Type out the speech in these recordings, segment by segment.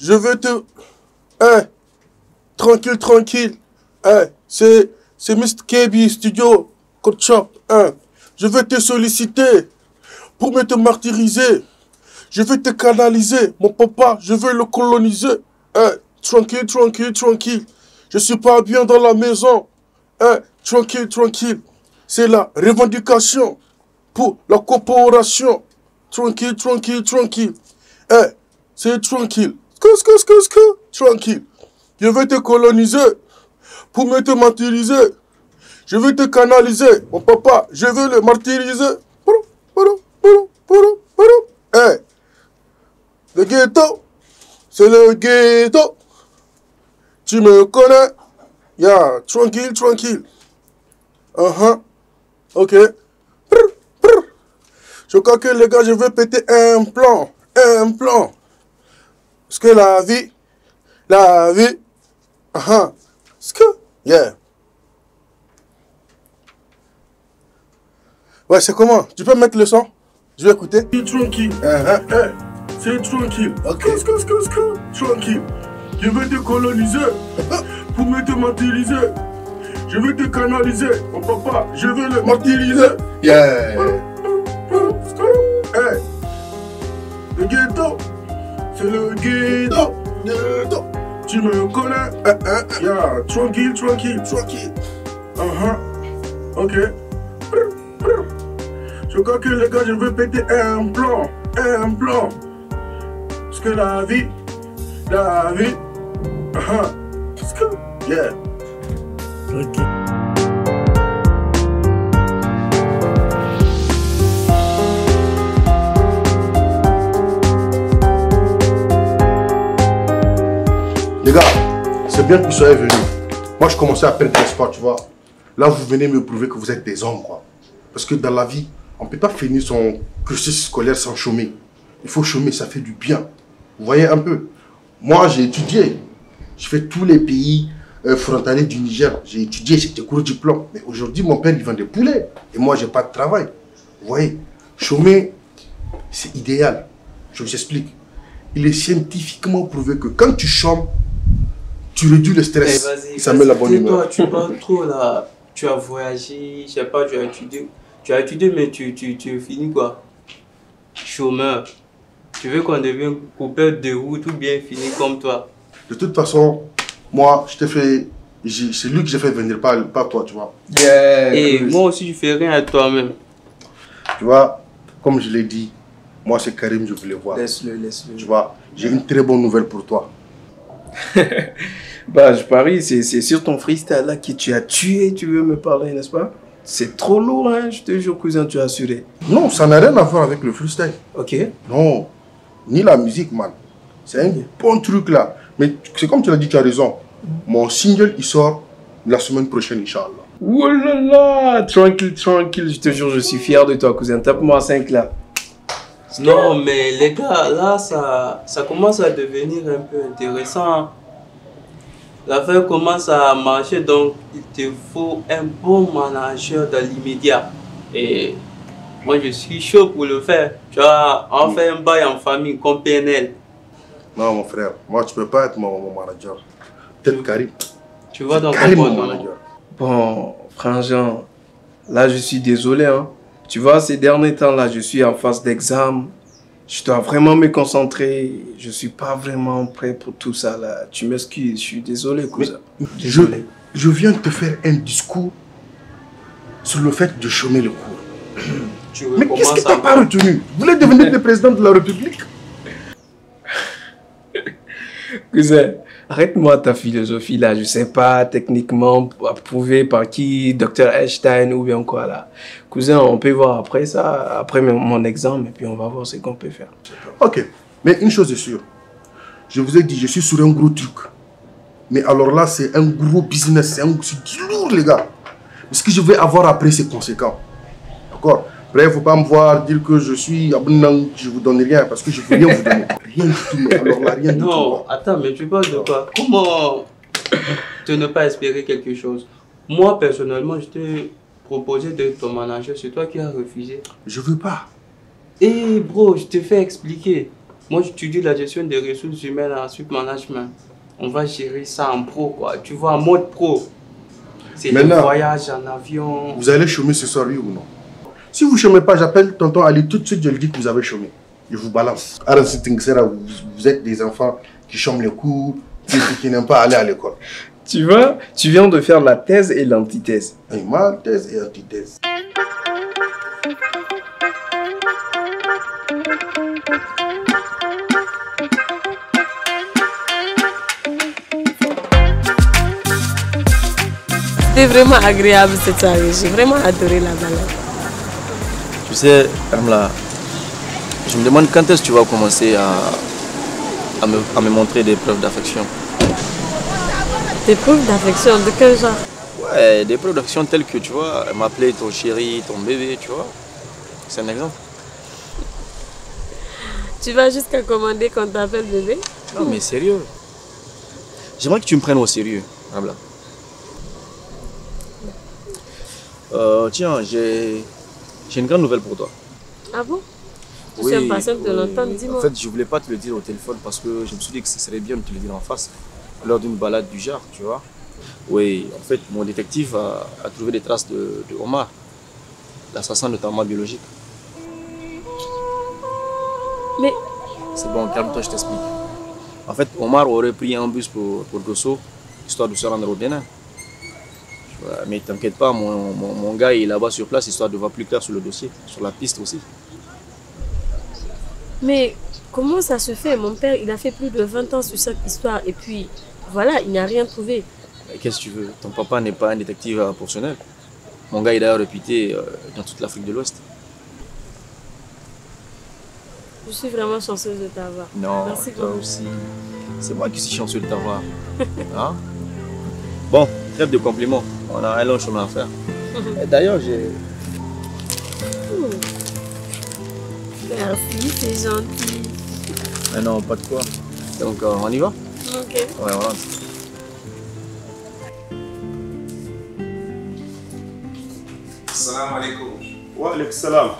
Je veux te... Hey, tranquille, tranquille. Hey, c'est Mr. KB Studio, Code Shop. Hein. Je veux te solliciter pour me te martyriser. Je veux te canaliser. Mon papa, je veux le coloniser. Hey, tranquille, tranquille, tranquille. Je suis pas bien dans la maison. Hey, tranquille, tranquille. C'est la revendication pour la coopération. Tranquille, tranquille, tranquille. Hey, c'est tranquille. Tranquille. Je veux te coloniser pour me te martyriser. Je veux te canaliser. Mon papa, je veux le martyriser. Hey, le ghetto, c'est le ghetto. Tu me connais? Yeah, tranquille, tranquille. Ok. Je crois que les gars, je vais péter un plan. Parce que la vie. Yeah. Ouais, c'est comment? Tu peux mettre le son? Je vais écouter. C'est tranquille. C'est tranquille. Ok. Tranquille. Je veux te coloniser pour me te martyriser. Je veux te canaliser. Mon papa, je veux le martyriser. Yeah. Hey. Le ghetto, c'est le ghetto. Tu me connais? Yeah. Tranquille. Ok. Je crois que les gars, je veux péter un plan. Parce que la vie. Yeah. Ok. Les gars, c'est bien que vous soyez venus. Moi, je commençais à perdre l'espoir, tu vois. Là, vous venez me prouver que vous êtes des hommes, quoi. Parce que dans la vie, on ne peut pas finir son cursus scolaire sans chômer. Il faut chômer, ça fait du bien. Vous voyez un peu. Moi, j'ai étudié. Je fais tous les pays frontaliers du Niger. J'ai étudié, j'étais court diplôme. Mais aujourd'hui, mon père, il vend des poulets. Et moi, je n'ai pas de travail. Vous voyez, chômer, c'est idéal. Je vous explique. Il est scientifiquement prouvé que quand tu chômes, tu réduis le stress. Ça met la bonne humeur. Toi, tu parles trop là. Tu as voyagé, je sais pas, tu as étudié. Tu as étudié, mais tu finis quoi? Chômeur. Tu veux qu'on devienne coupeur de route ou bien finir comme toi? De toute façon, moi, je t'ai fait... C'est lui que j'ai fait venir, pas toi, tu vois. Yeah. Et moi aussi, je fais rien à toi-même. Tu vois, comme je l'ai dit, moi, c'est Karim, je voulais voir. Laisse-le. Tu vois, j'ai une très bonne nouvelle pour toi. Bah, je parie, c'est sur ton freestyle là que tu as tué, tu veux me parler, n'est-ce pas? C'est trop lourd, hein, je te jure, cousin, tu as assuré. Non, ça n'a rien à voir avec le freestyle. Ok. Non, ni la musique, man. C'est un bon truc là. Mais c'est comme tu l'as dit, tu as raison. Mon single, il sort la semaine prochaine, Inch'Allah. Oh là là, tranquille, je te jure, je suis fier de toi, cousin. Tape-moi 5 là. Non, mais les gars, là, ça commence à devenir un peu intéressant. L'affaire commence à marcher, donc il te faut un bon manager dans l'immédiat. Et moi, je suis chaud pour le faire. Tu vois, on fait un bail en famille comme PNL. Non, mon frère, moi, tu peux pas être mon manager. Peut-être Karim. Tu vois, donc Karim, mon manager. Bon, frangin, là, je suis désolé, hein. Tu vois, ces derniers temps-là, je suis en phase d'examen. Je dois vraiment me concentrer. Je ne suis pas vraiment prêt pour tout ça, là. Tu m'excuses, je suis désolé, cousin. Désolé. Je viens de te faire un discours sur le fait de chômer le cours. Mais qu'est-ce que tu n'as pas retenu? Vous voulez devenir le président de la République? Cousin, arrête-moi ta philosophie, là. Je ne sais pas, techniquement, approuvé par qui, Dr Einstein ou bien quoi, là. Cousin, on peut voir après ça, après mon examen, et puis on va voir ce qu'on peut faire. Ok, mais une chose est sûre. Je vous ai dit, je suis sur un gros truc. Mais alors là, c'est un gros business, c'est du lourd, les gars. Ce que je vais avoir après, c'est conséquent. D'accord? Après, il ne faut pas me voir dire que je suis abonnant, je ne vous donne rien, parce que je ne peux rien vous donner. Rien du tout. Alors là, rien du tout. Non, attends, mais tu parles de quoi? Comment te ne pas espérer quelque chose? Moi, personnellement, je t'ai proposé d'être ton manager, c'est toi qui as refusé. Je veux pas. Eh bro, je te fais expliquer. Moi, j'étudie la gestion des ressources humaines en suite management. On va gérer ça en pro, quoi. Tu vois, en mode pro. C'est le voyage en avion. Vous allez chômer ce soir, oui ou non? Si vous ne chômez pas, j'appelle tonton Ali tout de suite, je lui dis que vous avez chômé. Je vous balance. Vous êtes des enfants qui chôment les cours, qui n'aiment pas aller à l'école. Tu vois, tu viens de faire la thèse et l'antithèse. Et ma thèse et antithèse. C'était vraiment agréable cette soirée. J'ai vraiment adoré la balade. Tu sais, Ramla, je me demande quand est-ce que tu vas commencer à me montrer des preuves d'affection. Des preuves d'affection de quel genre? Ouais, des preuves d'affection telles que, tu vois, m'appeler ton chéri, ton bébé, tu vois. C'est un exemple. Tu vas jusqu'à commander qu'on t'appelle bébé? Non, mais sérieux. J'aimerais que tu me prennes au sérieux, Ramla. Tiens, j'ai une grande nouvelle pour toi. Ah bon? Je suis impatiente de l'entendre, dis-moi. En fait, je voulais pas te le dire au téléphone parce que je me suis dit que ce serait bien de te le dire en face lors d'une balade du genre, tu vois. Oui, en fait, mon détective a trouvé des traces de Omar, l'assassin de ta maman biologique. Mais... C'est bon, calme-toi, je t'explique. En fait, Omar aurait pris un bus pour Dosso, histoire de se rendre au Bénin. Mais t'inquiète pas, mon gars est là-bas sur place, histoire de voir plus clair sur le dossier, sur la piste aussi. Mais comment ça se fait? Mon père, il a fait plus de 20 ans sur cette histoire et puis voilà, il n'a rien trouvé. Qu'est-ce que tu veux? Ton papa n'est pas un détective professionnel. Mon gars est d'ailleurs réputé dans toute l'Afrique de l'Ouest. Je suis vraiment chanceuse de t'avoir. Non, merci toi beaucoup. aussi. C'est moi qui suis chanceux de t'avoir. Hein? Bon, trêve de compliments. On a un long chemin à faire. D'ailleurs, j'ai... Merci, c'est gentil. Mais non, pas de quoi. Donc, on y va? Ok. Ouais, on rentre. Salam alaikum. Wa alaikum salam.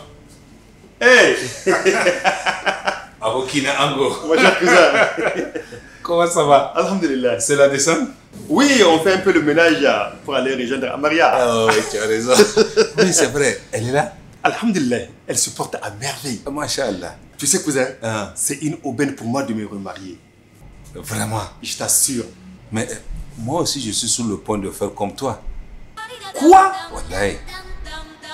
Hey! Abokina Ango. Bonjour cousin. Comment ça va? Alhamdulillah. C'est la descente? Oui, on fait un peu le ménage pour aller rejoindre Amaria. Ah oui, tu as raison. Oui, c'est vrai. Elle est là? Alhamdulillah, elle se porte à merveille. Masha'Allah. Tu sais cousin, Ah. c'est une aubaine pour moi de me remarier. Vraiment. Je t'assure. Mais moi aussi, je suis sur le point de faire comme toi. Quoi? Wallahi.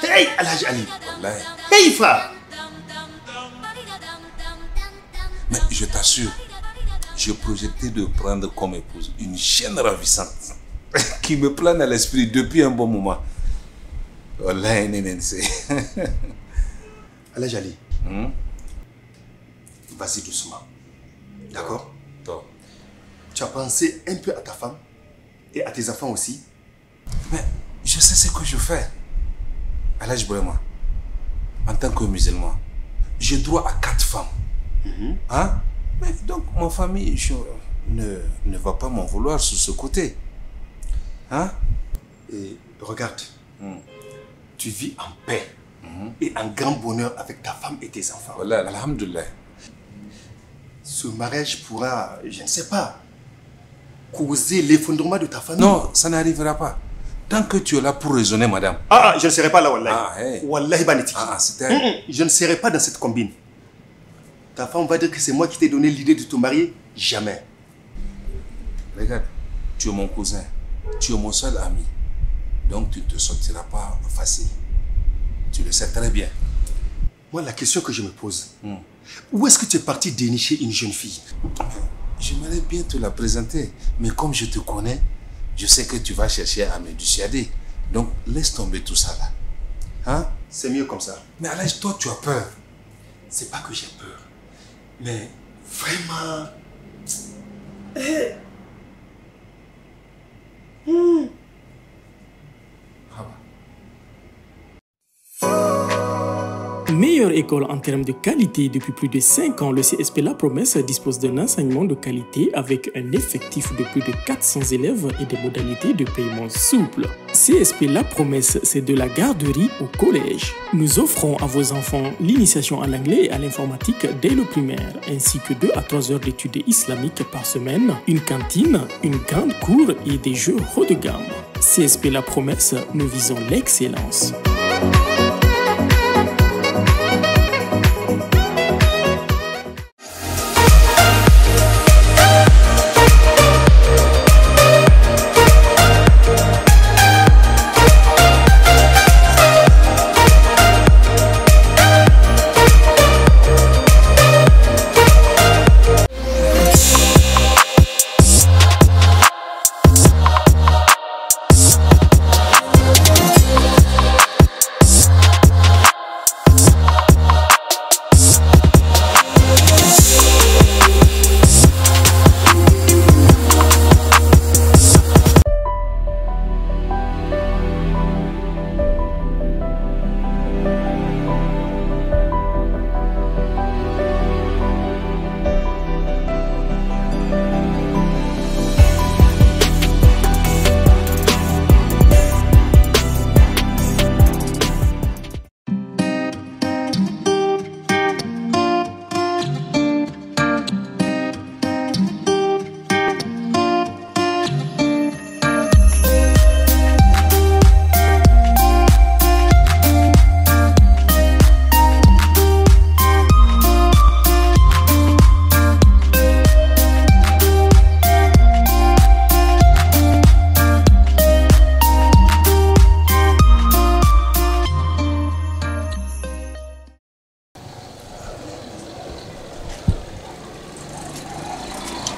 Hey, Alhaj Ali. Wallahi. Hey, frère. Mais je t'assure, j'ai projeté de prendre comme épouse une chienne ravissante qui me plane à l'esprit depuis un bon moment. Wallahi, Nénen, c'est... Alhaj Ali, Hmm? vas-y doucement. D'accord? Toi. Tu as pensé un peu à ta femme et à tes enfants aussi? Mais je sais ce que je fais. Alhaj Brema, en tant que musulman, j'ai droit à 4 femmes. Hein? Mais donc, ma famille ne va pas m'en vouloir sur ce côté. Hein? Et regarde, tu vis en paix et en grand bonheur avec ta femme et tes enfants. Voilà, alhamdoulilah. Ce mariage pourra, je ne sais pas, causer l'effondrement de ta famille. Non, ça n'arrivera pas. Tant que tu es là pour raisonner, madame. Ah, je ne serai pas là, Wallahi. Ah, hey. Wallahi, Banetiki. C'était... Je ne serai pas dans cette combine. Ta femme va dire que c'est moi qui t'ai donné l'idée de te marier. Jamais. Regarde, tu es mon cousin. Tu es mon seul ami. Donc tu ne te sortiras pas facile. Tu le sais très bien. Moi, la question que je me pose, où est-ce que tu es parti dénicher une jeune fille? J'aimerais bien te la présenter. Mais comme je te connais, je sais que tu vas chercher à me dissuader. Donc laisse tomber tout ça là. Hein? C'est mieux comme ça. Mais Alhaj, toi tu as peur. C'est pas que j'ai peur. Mais vraiment... meilleure école en termes de qualité depuis plus de 5 ans, le CSP La Promesse dispose d'un enseignement de qualité avec un effectif de plus de 400 élèves et des modalités de paiement souples. CSP La Promesse, c'est de la garderie au collège. Nous offrons à vos enfants l'initiation en anglais et à l'informatique dès le primaire, ainsi que 2 à 3 heures d'études islamiques par semaine, une cantine, une grande cour et des jeux haut de gamme. CSP La Promesse, nous visons l'excellence.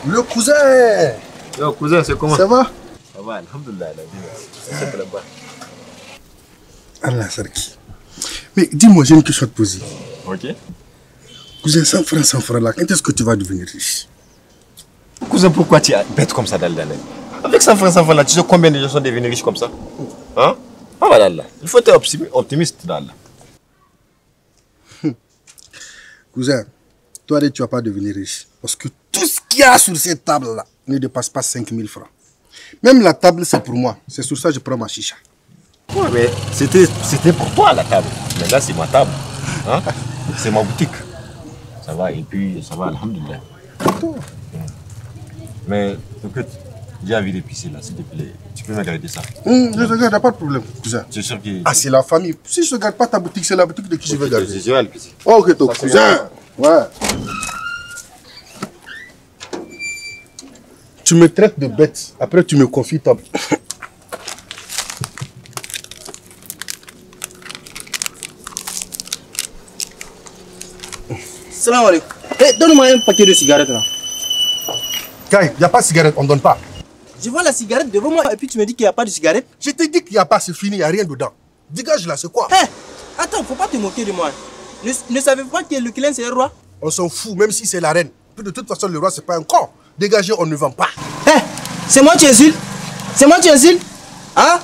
Le cousin. Yo, cousin, c'est comment? Ça va? Ça va, alhamdoulilah. C'est très bien. Allah Sarki. Mais dis-moi, j'ai une question à te poser. Ok. Cousin, 100 francs là, quand est-ce que tu vas devenir riche? Cousin, pourquoi tu es bête comme ça dans l'année? Avec 100 francs là, tu sais combien de gens sont devenus riches comme ça? Hein? Ah voilà, là. Il faut être optimiste dans là. Cousin, toi, tu ne vas pas devenir riche. Parce que tout ce qu'il y a sur cette table-là ne dépasse pas 5 000 francs. Même la table, c'est pour moi. C'est sur ça que je prends ma chicha. Ouais, mais c'était pour toi la table. Mais là, c'est ma table. Hein? C'est ma boutique. Ça va, et puis ça va, alhamdoulilah. Mais écoute, j'ai envie d'épicer là, s'il te plaît. Tu peux me garder ça? Je te garde, pas de problème, cousin. C'est sûr que... Ah, c'est la famille. Si je ne garde pas ta boutique, c'est la boutique de qui je veux garder. Je vais l'épicer. Ok, ton cousin. Ouais. Tu me traites de bête. Après, tu me confies ta... Salam alaikum. Hey, donne-moi un paquet de cigarettes là. Kai, il n'y a pas de cigarette, on ne donne pas. Je vois la cigarette devant moi et puis tu me dis qu'il n'y a pas de cigarette. Je t'ai dit qu'il n'y a pas, c'est fini, il n'y a rien dedans. Dégage là, c'est quoi? Hé, attends, faut pas te moquer de moi. Ne savez-vous pas que le client c'est le roi? On s'en fout, même si c'est la reine. De toute façon, le roi, c'est pas un con. Dégagez, on ne vend pas. Hé, c'est moi qui insulte? C'est moi qui insulte? Hein?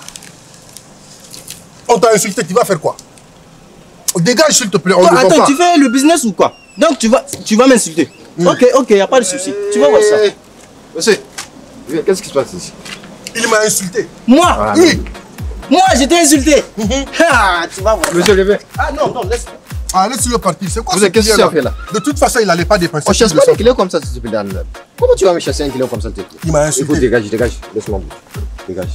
On t'a insulté, tu vas faire quoi? Dégage, s'il te plaît, on ne vend pas. Attends, tu fais le business ou quoi? Donc tu vas m'insulter. Ok, il n'y a pas de souci. Tu vas voir ça. Monsieur, qu'est-ce qui se passe ici? Il m'a insulté. Moi? Oui. Moi, je t'ai insulté. Ah, tu vas voir. Monsieur Lévé. Ah non, laisse. Ah, laisse-le partir. C'est quoi Qu'est-ce que tu as fait là? De toute façon, il n'allait pas dépenser. On chasse pas un client comme ça, s'il te plaît. Comment tu vas me chasser un client comme ça, s'il te plaît? Il m'a insulté. Écoute, dégage. Laisse-moi. Dégage.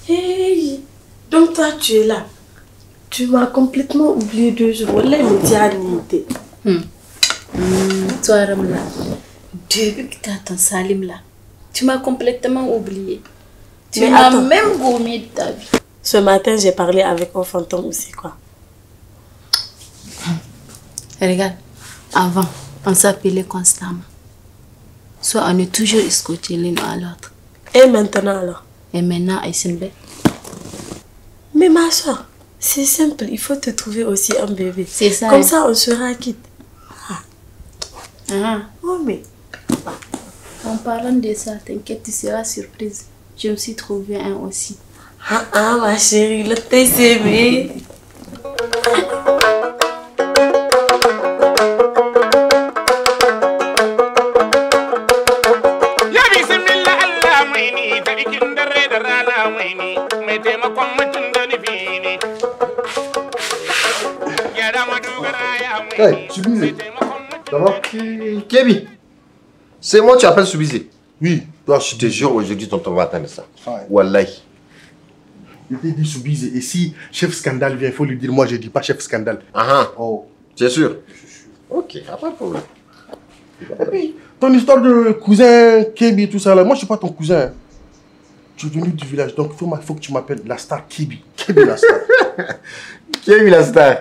Hey, donc toi tu es là. Tu m'as complètement oublié 2 jours. Là, il me dit à l'unité. Toi, Ramla, depuis que tu as ton Salim là, tu m'as complètement oublié. Tu m'as même gommé de ta vie. Ce matin, j'ai parlé avec un fantôme aussi, quoi. Regarde, avant, on s'appelait constamment. Soit on est toujours escortés l'un à l'autre. Et maintenant alors? Et maintenant, elle s'en va. Mais ma soeur, c'est simple, il faut te trouver aussi un bébé. C'est ça. Comme ça, on sera quitte. Ah. Oh, mais... En parlant de ça, t'inquiète, tu seras surprise. J'ai aussi trouvé un aussi. Ah, ma chérie, le TCB. Hey, Subizé. Ça va? Kébi, c'est moi que tu appelles Subizé? Oui. Toi, je te jure, aujourd'hui, tonton va attendre ça. Wallahi. Je t'ai dit Subizé. Et si chef scandale vient, il faut lui dire, moi je dis pas chef scandale. Ah oh. Tu es sûr? Ok, pas de problème. Et puis, ton histoire de cousin Kébi et tout ça là, moi je suis pas ton cousin. Tu es venu du village, donc il faut que tu m'appelles la star Kébi. Kébi la star. Kébi la star.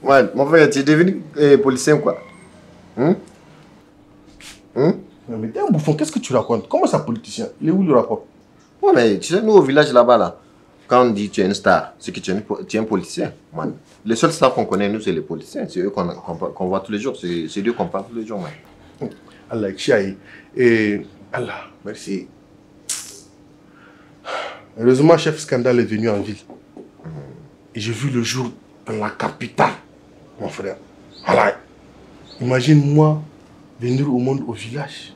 Ouais, mon frère, tu es devenu policier ou quoi? Mais t'es un bouffon, qu'est-ce que tu racontes? Comment ça, politicien? Il est où le rapport? Ouais, mais tu sais, nous au village là-bas, là, quand on dit tu es une star, c'est que tu es un policier. Man. Les seuls stars qu'on connaît, nous, c'est les policiers. C'est eux qu'on voit tous les jours. C'est eux qu'on parle tous les jours. Man. Allah, Chiaï. Et Allah, merci. Heureusement, chef scandale est venu en ville. Et j'ai vu le jour dans la capitale, mon frère. Allah, imagine-moi venir au monde au village.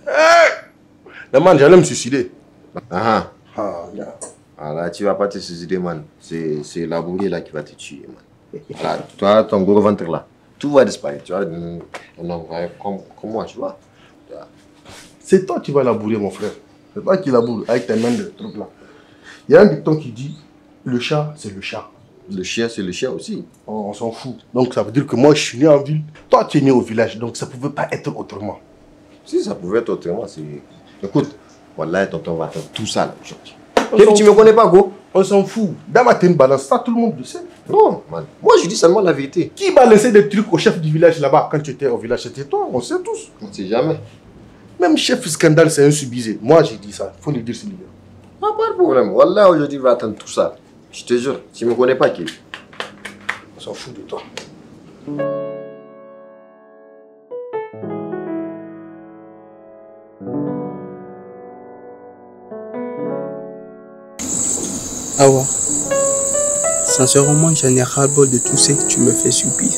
Hey! Man, j'allais me suicider. Ah là, tu vas pas te suicider, man. C'est la bourrée là qui va te tuer, man. Voilà, toi, ton gros ventre là, tout va disparaître. Tu vois, comme moi, tu vois. C'est toi qui vas labourer, mon frère. C'est toi qui laboure avec tes mains de trucs là. Il y a un dicton qui dit, le chat, c'est le chat. Le chien, c'est le chien aussi. Oh, on s'en fout. Donc ça veut dire que moi, je suis né en ville. Toi, tu es né au village. Donc ça ne pouvait pas être autrement. Si, ça pouvait être autrement. Écoute, voilà, tonton va attendre tout ça là aujourd'hui. Tu me connais pas, go? On s'en fout. D'abord, tu es une balance. Ça, tout le monde le sait. Non, man. Moi, je dis seulement la vérité. Qui va laisser des trucs au chef du village là-bas quand tu étais au village? C'était toi. On sait tous. On ne sait jamais. Même chef scandale, c'est un subisé. Moi, j'ai dit ça. Il faut le dire, c'est lui. Ah, pas de problème. Wallah, aujourd'hui, il va attendre tout ça. Je te jure, tu ne me connais pas, qui? On s'en fout de toi. Awa, sincèrement, j'en ai ras-le-bol de tout ce que tu me fais subir.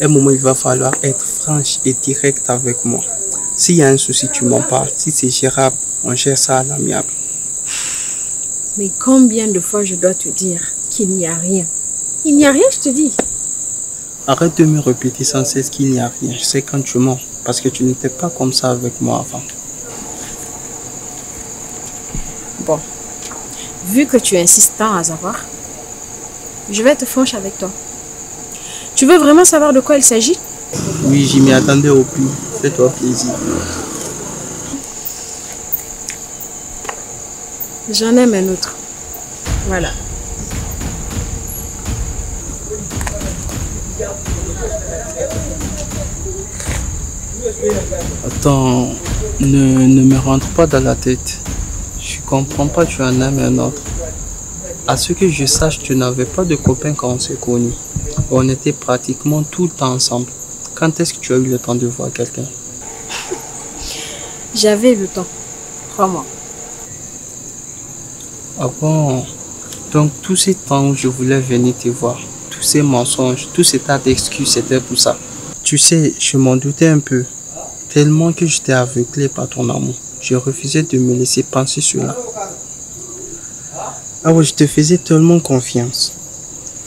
À un moment, il va falloir être franche et direct avec moi. S'il y a un souci, tu m'en parles. Si c'est gérable, on gère ça à l'amiable. Mais combien de fois je dois te dire qu'il n'y a rien? Il n'y a rien, je te dis. Arrête de me répéter sans cesse qu'il n'y a rien. Je sais quand tu mens, parce que tu n'étais pas comme ça avec moi avant. Bon, vu que tu insistes tant à savoir, je vais être franche avec toi. Tu veux vraiment savoir de quoi il s'agit? Oui, j'y m'y attendais au plus. Fais-toi plaisir. J'en aime un autre. Voilà. Attends, ne me rentre pas dans la tête. Je comprends pas, tu en aimes un autre. À ce que je sache, tu n'avais pas de copain quand on s'est connus. On était pratiquement tout le temps ensemble. Quand est-ce que tu as eu le temps de voir quelqu'un? J'avais le temps. 3 mois. Ah bon? Donc tous ces temps où je voulais venir te voir, tous ces mensonges, tous ces tas d'excuses, c'était pour ça. Tu sais, je m'en doutais un peu. Tellement que j'étais aveuglé par ton amour. Je refusais de me laisser penser cela. Ah ouais, je te faisais tellement confiance.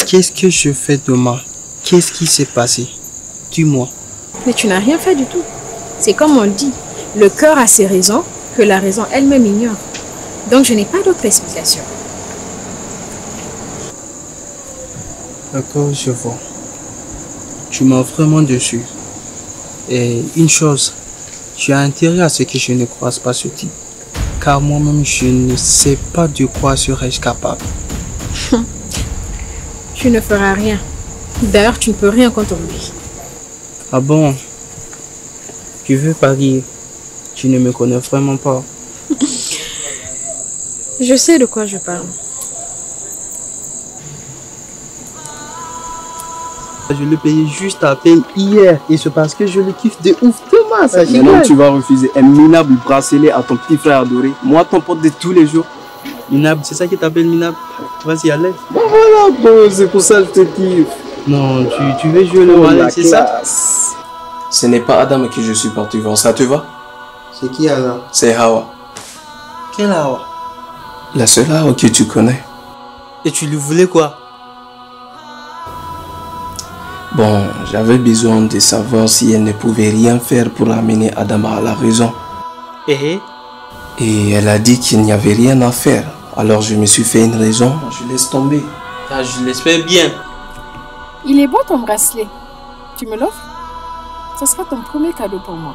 Qu'est-ce que je fais de mal? Qu'est-ce qui s'est passé? Dis-moi. Mais tu n'as rien fait du tout. C'est comme on dit, le cœur a ses raisons que la raison elle-même ignore. Donc je n'ai pas d'autre explication. D'accord, je vois. Tu m'as vraiment déçu. Et une chose, tu as intérêt à ce que je ne croise pas ce type. Car moi-même, je ne sais pas de quoi serais-je capable. Tu ne feras rien. D'ailleurs, tu ne peux rien contre lui. Ah bon? Tu veux parier? Tu ne me connais vraiment pas. Je sais de quoi je parle. Je l'ai payé juste à peine hier. Et c'est parce que je le kiffe de ouf, Thomas. Ça Maintenant, tu vas refuser un minable bracelet à ton petit frère adoré. Moi, ton pote de tous les jours. Minable, c'est ça qui t'appelle Minable? Vas-y, allez. Bon, voilà, bro, c'est pour ça que je te kiffe. Non, tu veux jouer le malin, c'est ça? Ce n'est pas Adam à qui je suis parti voir, ça te va? C'est qui alors? C'est Hawa. Quelle Hawa? La seule Hawa que tu connais. Et tu lui voulais quoi? Bon, j'avais besoin de savoir si elle ne pouvait rien faire pour amener Adam à la raison. Et elle a dit qu'il n'y avait rien à faire. Alors je me suis fait une raison, je laisse tomber. Ah, je l'espère bien. Il est beau ton bracelet. Tu me l'offres? Ce sera ton premier cadeau pour moi.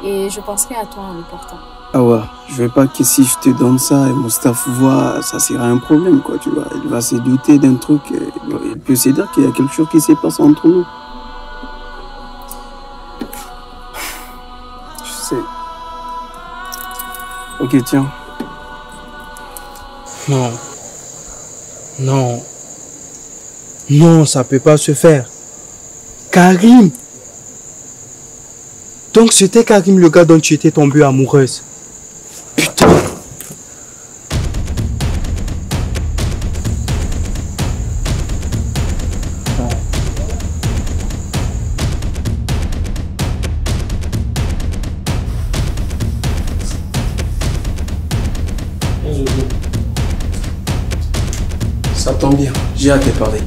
Et je penserai à toi en le portant. Ah ouais, je veux pas que si je te donne ça et mon staff voit, ça sera un problème, quoi, tu vois. Il va se douter d'un truc, il peut se dire qu'il y a quelque chose qui se passe entre nous. Je sais. Ok, tiens. Non. Non. Non, ça peut pas se faire. Karim. Donc c'était Karim le gars dont tu étais tombée amoureuse. Putain. Ça tombe bien, j'ai hâte de parler.